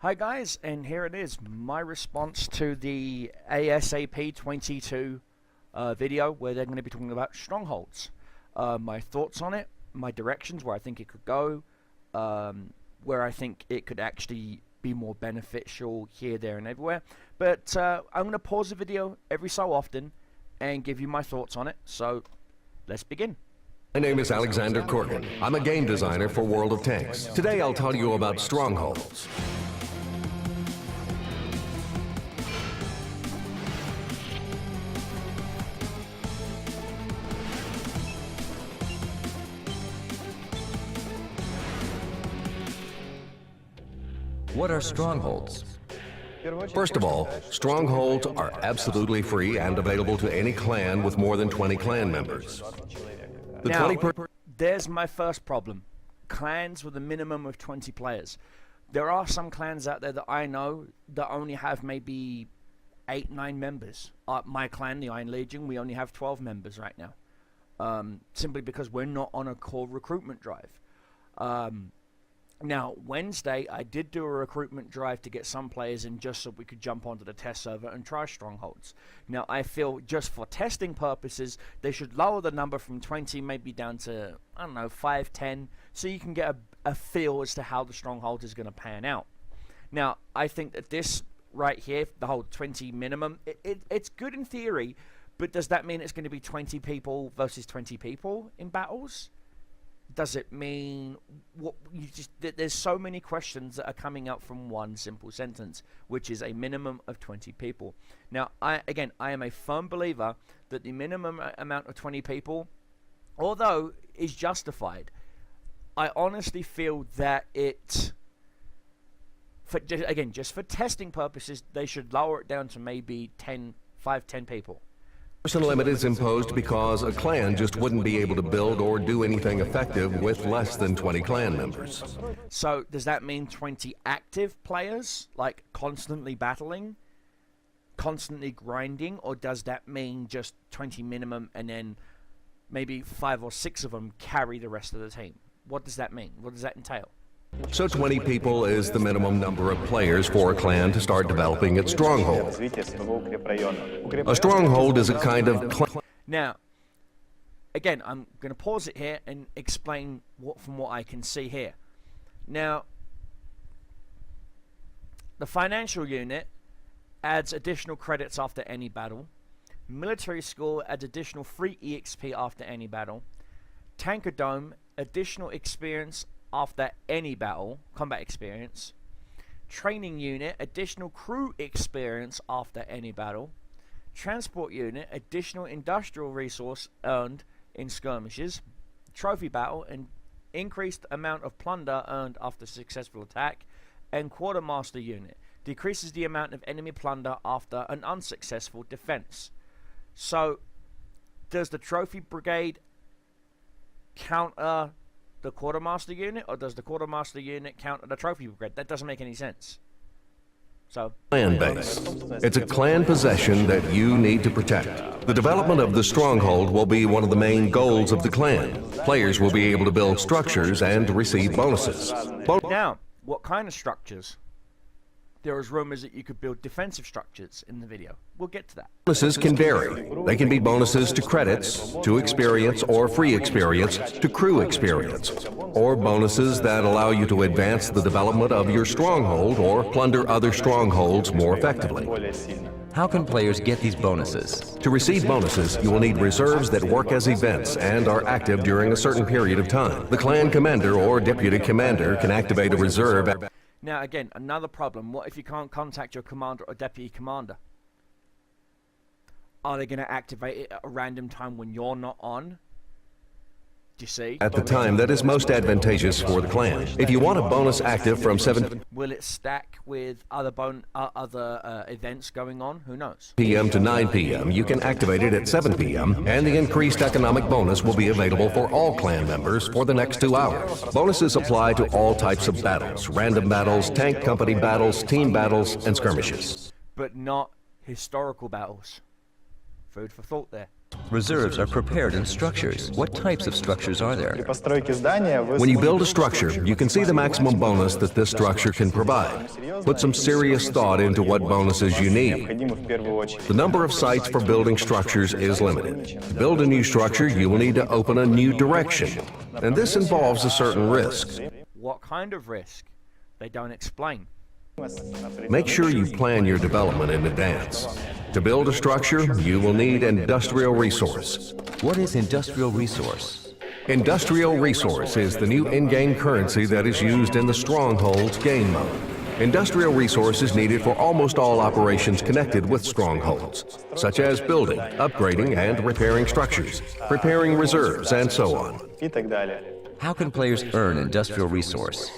Hi guys, and here it is, my response to the ASAP 22 video where they're going to be talking about strongholds. My thoughts on it, my directions, where I think it could go, where I think it could actually be more beneficial here, there, and everywhere. But I'm going to pause the video every so often and give you my thoughts on it, so let's begin. My name is Alexander Corgan. I'm a game designer for World of Tanks. Today I'll tell you about strongholds. What are strongholds? First of all, strongholds are absolutely free and available to any clan with more than 20 clan members. Now, there's my first problem. Clans with a minimum of 20 players. There are some clans out there that I know that only have maybe 8-9 members. My clan, the Iron Legion, we only have 12 members right now. Simply because we're not on a core recruitment drive. Now, Wednesday, I did do a recruitment drive to get some players in just so we could jump onto the test server and try strongholds. Now, I feel just for testing purposes, they should lower the number from 20 maybe down to, I don't know, 5, 10, so you can get a feel as to how the stronghold is going to pan out. Now, I think that this right here, the whole 20 minimum, it's good in theory, but does that mean it's going to be 20 people versus 20 people in battles? Does it mean what there's so many questions that are coming up from one simple sentence, which is a minimum of 20 people. Now, I am a firm believer that the minimum amount of 20 people, although is justified, I honestly feel that just for testing purposes, they should lower it down to maybe 5, 10 people. Person limit is imposed because a clan just wouldn't be able to build or do anything effective with less than 20 clan members. So does that mean 20 active players, like constantly battling, constantly grinding, or does that mean just 20 minimum and then maybe 5 or 6 of them carry the rest of the team? What does that mean? What does that entail? So 20 people is the minimum number of players for a clan to start developing its stronghold. A stronghold is a kind of Now, again, I'm going to pause it here and explain from what I can see here. Now, the financial unit adds additional credits after any battle. Military school adds additional free EXP after any battle. Tanker Dome, additional experience after any battle, combat experience. Training unit, additional crew experience after any battle. Transport unit, additional industrial resource earned in skirmishes. Trophy battle, and increased amount of plunder earned after successful attack. And quartermaster unit, decreases the amount of enemy plunder after an unsuccessful defense. So, does the trophy brigade counter the quartermaster unit, or does the quartermaster unit counter the trophy brigade? That doesn't make any sense. So, clan base. It's a clan possession that you need to protect. The development of the stronghold will be one of the main goals of the clan. Players will be able to build structures and receive bonuses. Now, what kind of structures? There is rumors that you could build defensive structures in the video. We'll get to that. Bonuses can vary. They can be bonuses to credits, to experience, or free experience, to crew experience, or bonuses that allow you to advance the development of your stronghold or plunder other strongholds more effectively. How can players get these bonuses? To receive bonuses, you will need reserves that work as events and are active during a certain period of time. The clan commander or deputy commander can activate a reserve. Now again, another problem. What if you can't contact your commander or deputy commander? Are they going to activate it at a random time when you're not on? Do you see? At the time that is most advantageous for the clan. If you want a bonus active from 7 will it stack with other events going on? Who knows? p.m. to 9 p.m. you can activate it at 7 p.m. and the increased economic bonus will be available for all clan members for the next 2 hours. Bonuses apply to all types of battles: random battles, tank company battles, team battles, and skirmishes. But not historical battles. Food for thought there. Reserves are prepared in structures. What types of structures are there? When you build a structure, you can see the maximum bonus that this structure can provide. Put some serious thought into what bonuses you need. The number of sites for building structures is limited. To build a new structure, you will need to open a new direction, and this involves a certain risk. What kind of risk? They don't explain. Make sure you plan your development in advance. To build a structure, you will need industrial resource. What is industrial resource? Industrial resource is the new in-game currency that is used in the Strongholds game mode. Industrial resource is needed for almost all operations connected with Strongholds, such as building, upgrading, and repairing structures, preparing reserves, and so on. How can players earn industrial resource?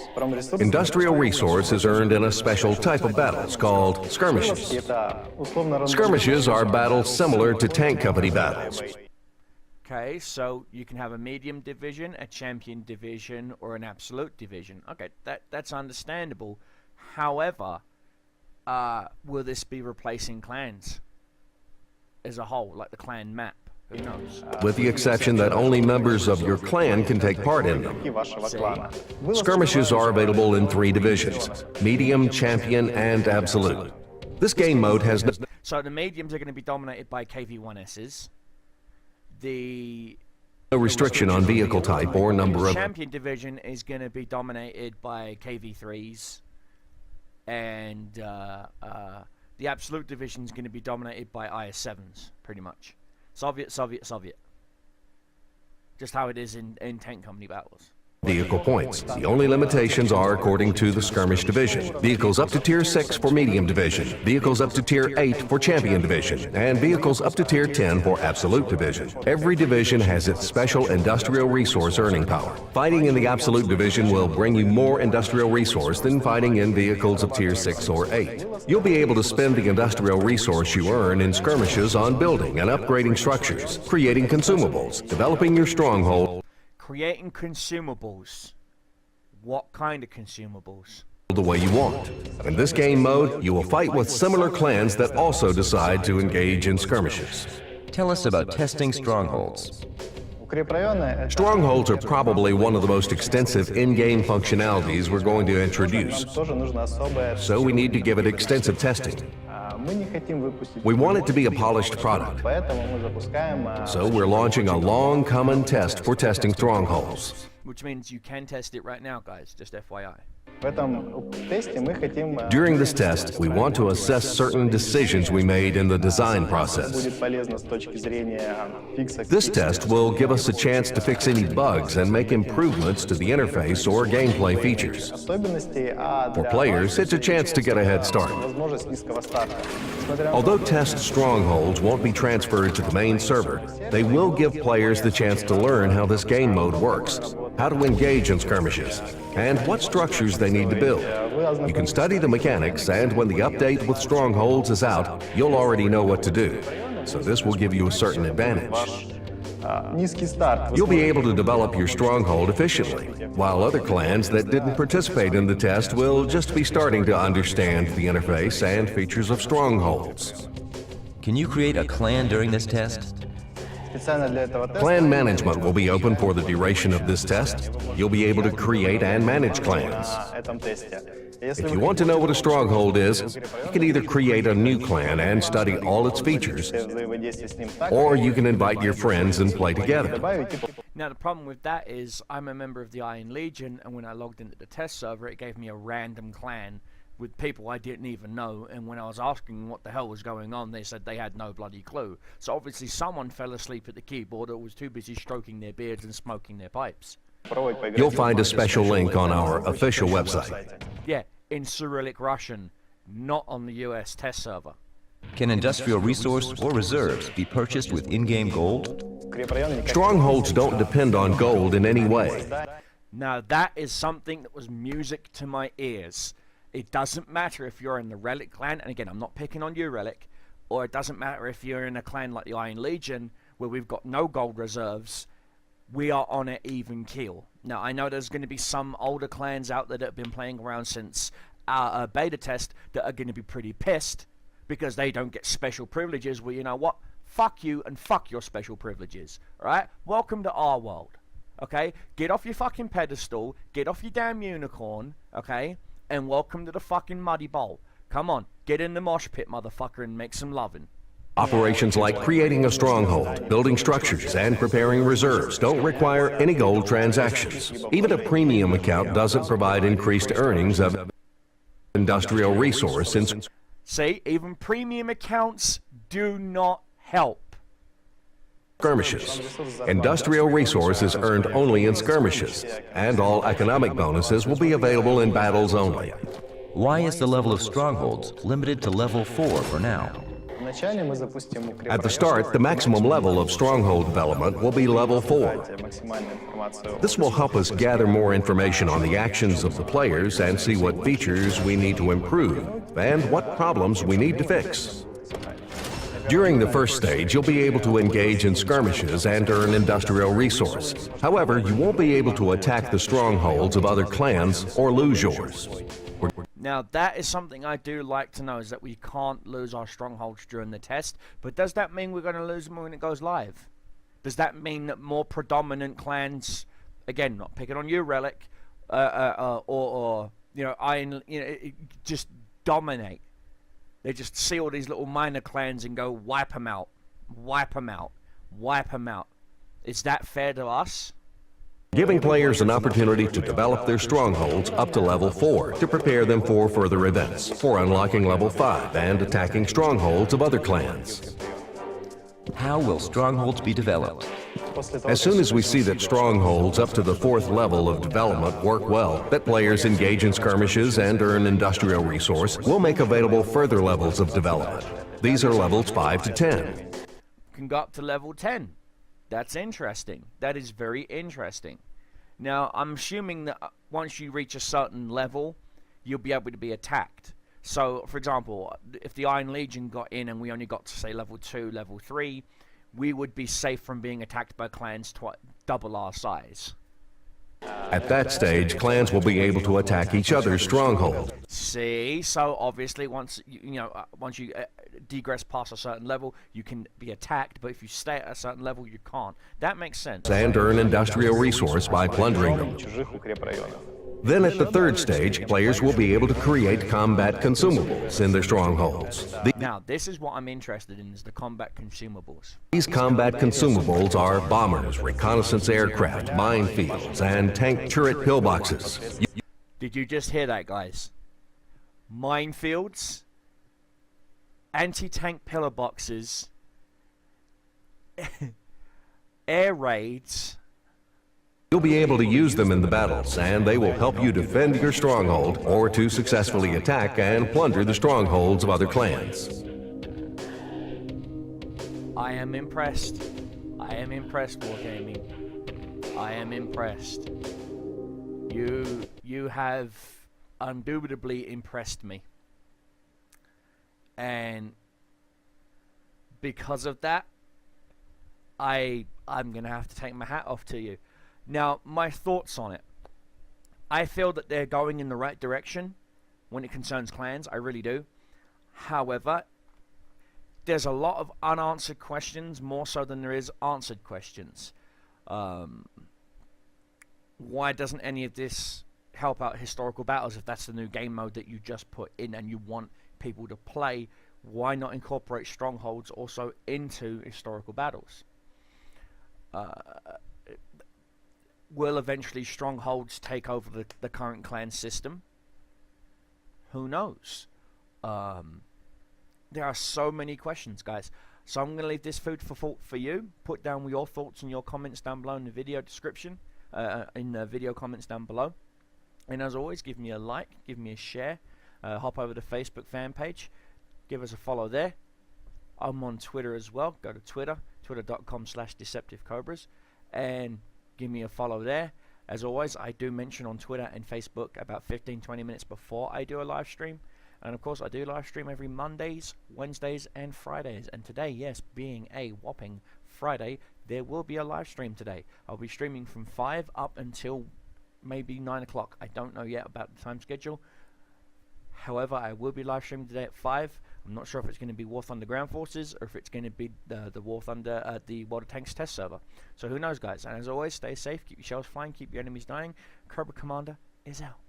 Industrial resource is earned in a special type of battles called skirmishes. Skirmishes are battles similar to tank company battles. Okay, so you can have a medium division, a champion division, or an absolute division. Okay, that's understandable. However, will this be replacing clans as a whole, like the clan map? Who knows? With the exception that only members of your clan can take part in them. Skirmishes are available in 3 divisions: medium, champion, and absolute. This game mode has no... So the mediums are going to be dominated by KV-1Ss. No restriction on vehicle type or number The of... champion division is going to be dominated by KV-3s. And the absolute division is going to be dominated by IS-7s, pretty much. Soviet, Soviet, Soviet. Just how it is in tank company battles. Vehicle points. The only limitations are according to the skirmish division. Vehicles up to tier 6 for medium division, vehicles up to tier 8 for champion division, and vehicles up to tier 10 for absolute division. Every division has its special industrial resource earning power. Fighting in the absolute division will bring you more industrial resource than fighting in vehicles of tier 6 or 8. You'll be able to spend the industrial resource you earn in skirmishes on building and upgrading structures, creating consumables, developing your stronghold, Creating consumables. What kind of consumables? the way you want. In this game mode, you will fight with similar clans that also decide to engage in skirmishes. Tell us about testing strongholds. Strongholds are probably one of the most extensive in-game functionalities we're going to introduce, so we need to give it extensive testing. We want it to be a polished product, so we're launching a long common test for testing strongholds. Which means you can test it right now, guys, just FYI. During this test, we want to assess certain decisions we made in the design process. This test will give us a chance to fix any bugs and make improvements to the interface or gameplay features. For players, it's a chance to get a head start. Although test strongholds won't be transferred to the main server, they will give players the chance to learn how this game mode works, how to engage in skirmishes, and what structures they need to build. You can study the mechanics, and when the update with strongholds is out, you'll already know what to do. So this will give you a certain advantage. You'll be able to develop your stronghold efficiently, while other clans that didn't participate in the test will just be starting to understand the interface and features of strongholds. Can you create a clan during this test? Clan management will be open for the duration of this test. You'll be able to create and manage clans. If you want to know what a stronghold is, you can either create a new clan and study all its features, or you can invite your friends and play together. Now the problem with that is I'm a member of the Iron Legion, and when I logged into the test server it gave me a random clan with people I didn't even know, and when I was asking what the hell was going on, they said they had no bloody clue. So obviously someone fell asleep at the keyboard or was too busy stroking their beards and smoking their pipes. You'll find a special link on our official website. Yeah, in Cyrillic Russian, not on the US test server. Can industrial resource or reserves be purchased with in-game gold? Strongholds don't depend on gold in any way. Now that is something that was music to my ears. It doesn't matter if you're in the Relic clan, and again, I'm not picking on you, Relic, or it doesn't matter if you're in a clan like the Iron Legion, where we've got no gold reserves, we are on an even keel. Now, I know there's going to be some older clans out there that have been playing around since our beta test that are going to be pretty pissed, because they don't get special privileges. Well, you know what? fuck you and fuck your special privileges. Alright? Welcome to our world. Okay? Get off your fucking pedestal, get off your damn unicorn, okay? And welcome to the fucking muddy bowl. Come on, get in the mosh pit, motherfucker, and make some lovin'. Operations like creating a stronghold, building structures, and preparing reserves don't require any gold transactions. Even a premium account doesn't provide increased earnings of industrial resource since See, even premium accounts do not help. skirmishes. Industrial resource is earned only in skirmishes, and all economic bonuses will be available in battles only. Why is the level of strongholds limited to level 4 for now? At the start, the maximum level of stronghold development will be level 4. This will help us gather more information on the actions of the players and see what features we need to improve and what problems we need to fix. During the first stage, you'll be able to engage in skirmishes and earn industrial resource. However, you won't be able to attack the strongholds of other clans or lose yours. Now, that is something I do like to know, is that we can't lose our strongholds during the test. But does that mean we're going to lose them when it goes live? Does that mean that more predominant clans, again, not picking on you, Relic, or you know, Iron, you know, just dominate? They just see all these little minor clans and go, wipe them out, wipe them out, wipe them out. Is that fair to us? Giving players an opportunity to develop their strongholds up to level 4 to prepare them for further events, for unlocking level 5 and attacking strongholds of other clans. How will strongholds be developed? As soon as we see that strongholds up to the 4th level of development work well, that players engage in skirmishes and earn industrial resource, we'll make available further levels of development. These are levels 5 to 10. Can go up to level 10. That's interesting. That is very interesting. Now, I'm assuming that once you reach a certain level, you'll be able to be attacked. So, for example, if the Iron Legion got in and we only got to, say, level 2, level 3, we would be safe from being attacked by clans double our size. At that stage, clans will be able to attack each other's stronghold. See, so obviously once you digress past a certain level, you can be attacked, but if you stay at a certain level, you can't. That makes sense. And earn industrial resource by plundering them. Then at the 3rd stage, players will be able to create combat consumables in their strongholds. Now, this is what I'm interested in, is the combat consumables. These combat consumables are bombers, reconnaissance aircraft, minefields, and tank turret pillboxes. Did you just hear that, guys? Minefields, anti-tank pillar boxes, air raids. You'll be able to use them in the battles, and they will help you defend your stronghold or to successfully attack and plunder the strongholds of other clans. I am impressed. I am impressed, Wargaming. I am impressed. You have indubitably impressed me. And because of that, I'm going to have to take my hat off to you. Now, my thoughts on it. I feel that they're going in the right direction when it concerns clans. I really do. However, there's a lot of unanswered questions, more so than there is answered questions. Why doesn't any of this help out historical battles if that's the new game mode that you just put in and you want people to play? Why not incorporate strongholds also into historical battles? Will eventually strongholds take over the current clan system? Who knows? There are so many questions, guys. So I'm going to leave this food for thought for you. Put down your thoughts and your comments down below in the video description, in the video comments down below. And as always, give me a like, give me a share. Hop over to Facebook fan page. Give us a follow there. I'm on Twitter as well. Go to Twitter, twitter.com/deceptivecobras. And give me a follow there. As always, I do mention on Twitter and Facebook about 15-20 minutes before I do a live stream. And of course, I do live stream every Mondays, Wednesdays, and Fridays. And today, yes, being a whopping Friday, there will be a live stream today. I'll be streaming from 5 up until maybe 9 o'clock. I don't know yet about the time schedule. However, I will be live streaming today at 5. I'm not sure if it's going to be War Thunder Ground Forces or if it's going to be the War Thunder the World of Tanks test server. So who knows, guys? And as always, stay safe, keep your shells flying, keep your enemies dying. Cobra Commander is out.